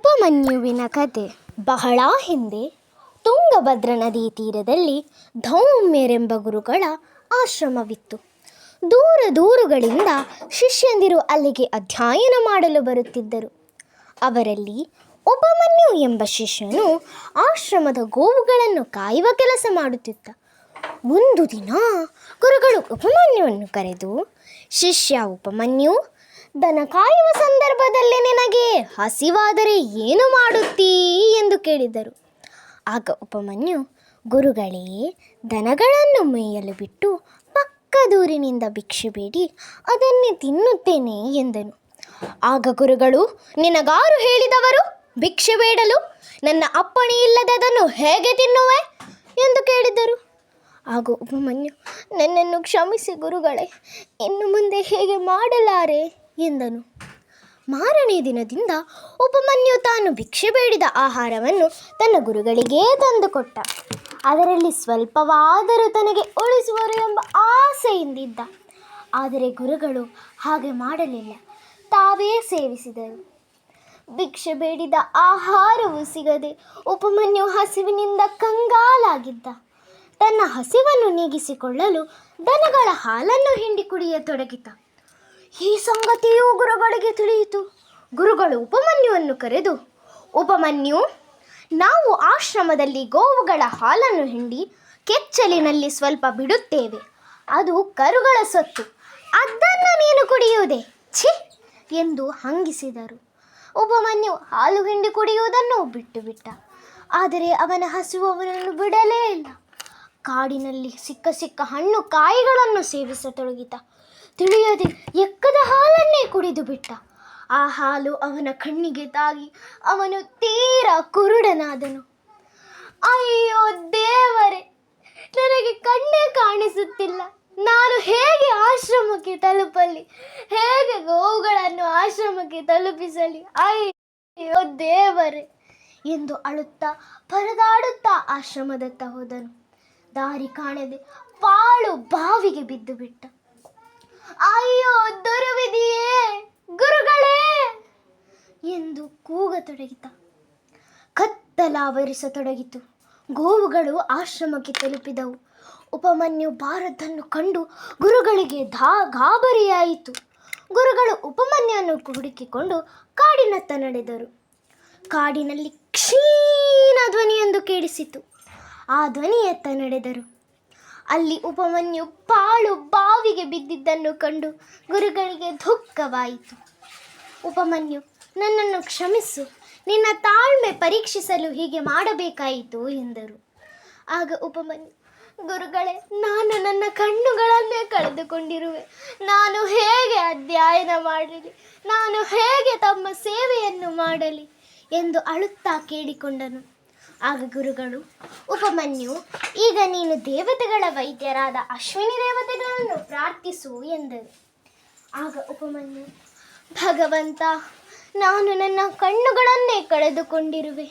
ಉಪಮನ್ಯುವಿನ ಕತೆ. ಬಹಳ ಹಿಂದೆ ತುಂಗಭದ್ರಾ ನದಿ ತೀರದಲ್ಲಿ ಧೌಮ್ಯರೆಂಬ ಗುರುಗಳ ಆಶ್ರಮವಿತ್ತು. ದೂರ ದೂರುಗಳಿಂದ ಶಿಷ್ಯಂದಿರು ಅಲ್ಲಿಗೆ ಅಧ್ಯಯನ ಮಾಡಲು ಬರುತ್ತಿದ್ದರು. ಅವರಲ್ಲಿ ಉಪಮನ್ಯು ಎಂಬ ಶಿಷ್ಯನು ಆಶ್ರಮದ ಗೋವುಗಳನ್ನು ಕಾಯುವ ಕೆಲಸ ಮಾಡುತ್ತಿದ್ದ. ಒಂದು ದಿನ ಗುರುಗಳು ಉಪಮನ್ಯುವನ್ನು ಕರೆದು, ಶಿಷ್ಯ ಉಪಮನ್ಯು, ದನ ಕಾಯುವ ಸಂದರ್ಭದಲ್ಲಿ ನಿನಗೆ ಹಸಿವಾದರೆ ಏನು ಮಾಡುತ್ತೀ ಎಂದು ಕೇಳಿದರು. ಆಗ ಉಪಮನ್ಯು, ಗುರುಗಳೇ, ದನಗಳನ್ನು ಮೇಯಲು ಬಿಟ್ಟು ಪಕ್ಕದೂರಿನಿಂದ ಭಿಕ್ಷೆ ಬೇಡಿ ಅದನ್ನೇ ತಿನ್ನುತ್ತೇನೆ ಎಂದನು. ಆಗ ಗುರುಗಳು, ನಿನಗಾರು ಹೇಳಿದವರು ಭಿಕ್ಷೆ ಬೇಡಲು? ನನ್ನ ಅಪ್ಪಣೆ ಇಲ್ಲದದನ್ನು ಹೇಗೆ ತಿನ್ನುವೆ ಎಂದು ಕೇಳಿದರು. ಆಗ ಉಪಮನ್ಯು, ನನ್ನನ್ನು ಕ್ಷಮಿಸಿ ಗುರುಗಳೇ, ಇನ್ನು ಮುಂದೆ ಹೇಗೆ ಮಾಡಲಾರೆ ಎಂದನು. ಮಾರನೇ ದಿನದಿಂದ ಉಪಮನ್ಯು ತಾನು ಭಿಕ್ಷೆ ಬೇಡಿದ ಆಹಾರವನ್ನು ತನ್ನ ಗುರುಗಳಿಗೇ ತಂದುಕೊಟ್ಟ. ಅದರಲ್ಲಿ ಸ್ವಲ್ಪವಾದರೂ ತನಗೆ ಉಳಿಸುವರು ಎಂಬ ಆಸೆಯಿಂದಿದ್ದ. ಆದರೆ ಗುರುಗಳು ಹಾಗೆ ಮಾಡಲಿಲ್ಲ, ತಾವೇ ಸೇವಿಸಿದರು. ಭಿಕ್ಷೆ ಬೇಡಿದ ಆಹಾರವೂ ಸಿಗದೆ ಉಪಮನ್ಯು ಹಸಿವಿನಿಂದ ಕಂಗಾಲಾಗಿದ್ದ. ತನ್ನ ಹಸಿವನ್ನು ನೀಗಿಸಿಕೊಳ್ಳಲು ದನಗಳ ಹಾಲನ್ನು ಹಿಂಡಿ ಕುಡಿಯತೊಡಗಿದ. ಈ ಸಂಗತಿಯೂ ಗುರುಗಳಿಗೆ ತಿಳಿಯಿತು. ಗುರುಗಳು ಉಪಮನ್ಯುವನ್ನು ಕರೆದು, ಉಪಮನ್ಯು, ನಾವು ಆಶ್ರಮದಲ್ಲಿ ಗೋವುಗಳ ಹಾಲನ್ನು ಹಿಂಡಿ ಕೆಚ್ಚಲಿನಲ್ಲಿ ಸ್ವಲ್ಪ ಬಿಡುತ್ತೇವೆ. ಅದು ಕರುಗಳ ಸೊತ್ತು. ಅದನ್ನು ನೀನು ಕುಡಿಯುವುದೇ? ಛಿ ಎಂದು ಹಂಗಿಸಿದರು. ಉಪಮನ್ಯು ಹಾಲು ಹಿಂಡಿ ಕುಡಿಯುವುದನ್ನು ಬಿಟ್ಟು ಬಿಟ್ಟ. ಆದರೆ ಅವನ ಹಸಿವು ಅವನನ್ನು ಬಿಡಲೇ ಇಲ್ಲ. ಕಾಡಿನಲ್ಲಿ ಸಿಕ್ಕ ಹಣ್ಣು ಕಾಯಿಗಳನ್ನು ಸೇವಿಸತೊಡಗಿದ. ತಿಳಿಯದೆ ಎಕ್ಕದ ಹಾಲನ್ನೇ ಕುಡಿದು ಬಿಟ್ಟ. ಆ ಹಾಲು ಅವನ ಕಣ್ಣಿಗೆ ತಾಗಿ ಅವನು ತೀರಾ ಕುರುಡನಾದನು. ಅಯ್ಯೋ ದೇವರೇ, ನನಗೆ ಕಣ್ಣೇ ಕಾಣಿಸುತ್ತಿಲ್ಲ. ನಾನು ಹೇಗೆ ಆಶ್ರಮಕ್ಕೆ ತಲುಪಲಿ? ಹೇಗೆ ಗೋವುಗಳನ್ನು ಆಶ್ರಮಕ್ಕೆ ತಲುಪಿಸಲಿ? ಅಯ್ಯೋ ದೇವರೇ ಎಂದು ಅಳುತ್ತಾ ಪರದಾಡುತ್ತಾ ಆಶ್ರಮದತ್ತ ಹೋದನು. ದಾರಿ ಕಾಣದೆ ಪಾಳು ಬಾವಿಗೆ ಬಿದ್ದು ಬಿಟ್ಟ. ಅಯ್ಯೋ ದುರ್ವಿಧಿಯೇ, ಗುರುಗಳೇ ಎಂದು ಕೂಗತೊಡಗಿದ. ಕತ್ತಲಾವರಿಸತೊಡಗಿತು. ಗೋವುಗಳು ಆಶ್ರಮಕ್ಕೆ ತಲುಪಿದವು. ಉಪಮನ್ಯು ಬಾರದ್ದನ್ನು ಕಂಡು ಗುರುಗಳಿಗೆ ಗಾಬರಿಯಾಯಿತು. ಗುರುಗಳು ಉಪಮನ್ಯುವನ್ನು ಹುಡುಕಿಕೊಂಡು ಕಾಡಿನತ್ತ ನಡೆದರು. ಕಾಡಿನಲ್ಲಿ ಕ್ಷೀಣ ಧ್ವನಿಯೊಂದು ಕೇಳಿಸಿತು. ಆ ಧ್ವನಿಯತ್ತ ನಡೆದರು. ಅಲ್ಲಿ ಉಪಮನ್ಯು ಪಾಳು ಬಾವಿಗೆ ಬಿದ್ದಿದ್ದನ್ನು ಕಂಡು ಗುರುಗಳಿಗೆ ದುಃಖವಾಯಿತು. ಉಪಮನ್ಯು, ನನ್ನನ್ನು ಕ್ಷಮಿಸು, ನಿನ್ನ ತಾಳ್ಮೆ ಪರೀಕ್ಷಿಸಲು ಹೀಗೆ ಮಾಡಬೇಕಾಯಿತು ಎಂದರು. ಆಗ ಉಪಮನ್ಯು, ಗುರುಗಳೇ, ನಾನು ನನ್ನ ಕಣ್ಣುಗಳನ್ನೇ ಕಳೆದುಕೊಂಡಿರುವೆ. ನಾನು ಹೇಗೆ ಅಧ್ಯಯನ ಮಾಡಲಿ? ನಾನು ಹೇಗೆ ತಮ್ಮ ಸೇವೆಯನ್ನು ಮಾಡಲಿ ಎಂದು ಅಳುತ್ತಾ ಕೇಳಿಕೊಂಡನು. ಆಗ ಗುರುಗಳು, ಉಪಮನ್ಯು, ಈಗ ನೀನು ದೇವತೆಗಳ ವೈದ್ಯರಾದ ಅಶ್ವಿನಿ ದೇವತೆಗಳನ್ನು ಪ್ರಾರ್ಥಿಸು ಎಂದರು. ಆಗ ಉಪಮನ್ಯು, ಭಗವಂತ, ನಾನು ನನ್ನ ಕಣ್ಣುಗಳನ್ನೇ ಕಳೆದುಕೊಂಡಿರುವೆ.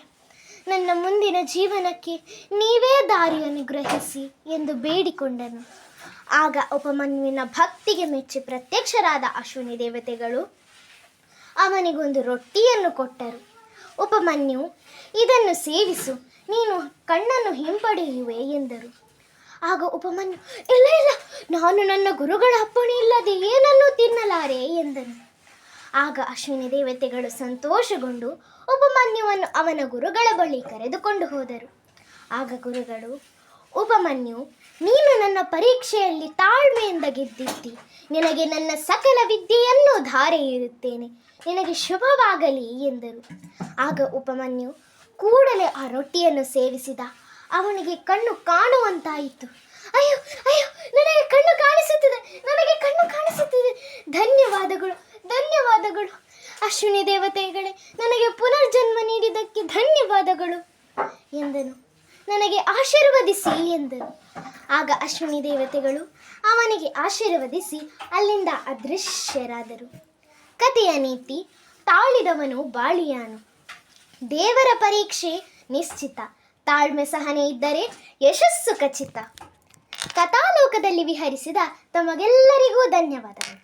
ನನ್ನ ಮುಂದಿನ ಜೀವನಕ್ಕೆ ನೀವೇ ದಾರಿ ಅನುಗ್ರಹಿಸಿ ಎಂದು ಬೇಡಿಕೊಂಡನು. ಆಗ ಉಪಮನ್ಯುವಿನ ಭಕ್ತಿಗೆ ಮೆಚ್ಚಿ ಪ್ರತ್ಯಕ್ಷರಾದ ಅಶ್ವಿನಿ ದೇವತೆಗಳು ಅವನಿಗೊಂದು ರೊಟ್ಟಿಯನ್ನು ಕೊಟ್ಟರು. ಉಪಮನ್ಯು, ಇದನ್ನು ಸೇವಿಸು, ನೀನು ಕಣ್ಣನ್ನು ಹಿಂಪಡೆಯುವೆ ಎಂದರು. ಆಗ ಉಪಮನ್ಯು, ಇಲ್ಲ ಇಲ್ಲ, ನಾನು ನನ್ನ ಗುರುಗಳ ಅಪ್ಪಣೆ ಇಲ್ಲದೆ ಏನನ್ನೂ ತಿನ್ನಲಾರೆ ಎಂದನು. ಆಗ ಅಶ್ವಿನಿ ದೇವತೆಗಳು ಸಂತೋಷಗೊಂಡು ಉಪಮನ್ಯುವನ್ನು ಅವನ ಗುರುಗಳ ಬಳಿ ಕರೆದುಕೊಂಡು ಹೋದರು. ಆಗ ಗುರುಗಳು, ಉಪಮನ್ಯು, ನೀನು ನನ್ನ ಪರೀಕ್ಷೆಯಲ್ಲಿ ತಾಳ್ಮೆಯಿಂದ ಗೆದ್ದಿದ್ದಿ. ನಿನಗೆ ನನ್ನ ಸಕಲ ವಿದ್ಯೆಯನ್ನು ಧಾರೆ ಇರುತ್ತೇನೆ. ನಿನಗೆ ಶುಭವಾಗಲಿ ಎಂದರು. ಆಗ ಉಪಮನ್ಯು ಕೂಡಲೇ ಆ ರೊಟ್ಟಿಯನ್ನು ಸೇವಿಸಿದ. ಅವನಿಗೆ ಕಣ್ಣು ಕಾಣುವಂತಾಯಿತು. ಅಯ್ಯೋ ಅಯ್ಯೋ, ನನಗೆ ಕಣ್ಣು ಕಾಣಿಸುತ್ತಿದೆ, ನನಗೆ ಕಣ್ಣು ಕಾಣಿಸುತ್ತಿದೆ. ಧನ್ಯವಾದಗಳು, ಧನ್ಯವಾದಗಳು ಅಶ್ವಿನಿ ದೇವತೆಗಳೇ, ನನಗೆ ಪುನರ್ಜನ್ಮ ನೀಡಿದ್ದಕ್ಕೆ ಧನ್ಯವಾದಗಳು ಎಂದನು. ನನಗೆ ಆಶೀರ್ವದಿಸಿ ಎಂದನು. ಆಗ ಅಶ್ವಿನಿ ದೇವತೆಗಳು ಅವನಿಗೆ ಆಶೀರ್ವದಿಸಿ ಅಲ್ಲಿಂದ ಅದೃಶ್ಯರಾದರು. ಕಥೆಯ ನೀತಿ: ತಾಳಿದವನು ಬಾಳಿಯಾನು. ದೇವರ ಪರೀಕ್ಷೆ ನಿಶ್ಚಿತ. ತಾಳ್ಮೆ ಸಹನೆ ಇದ್ದರೆ ಯಶಸ್ಸು ಖಚಿತ. ಕಥಾಲೋಕದಲ್ಲಿ ವಿಹರಿಸಿದ ತಮಗೆಲ್ಲರಿಗೂ ಧನ್ಯವಾದಗಳು.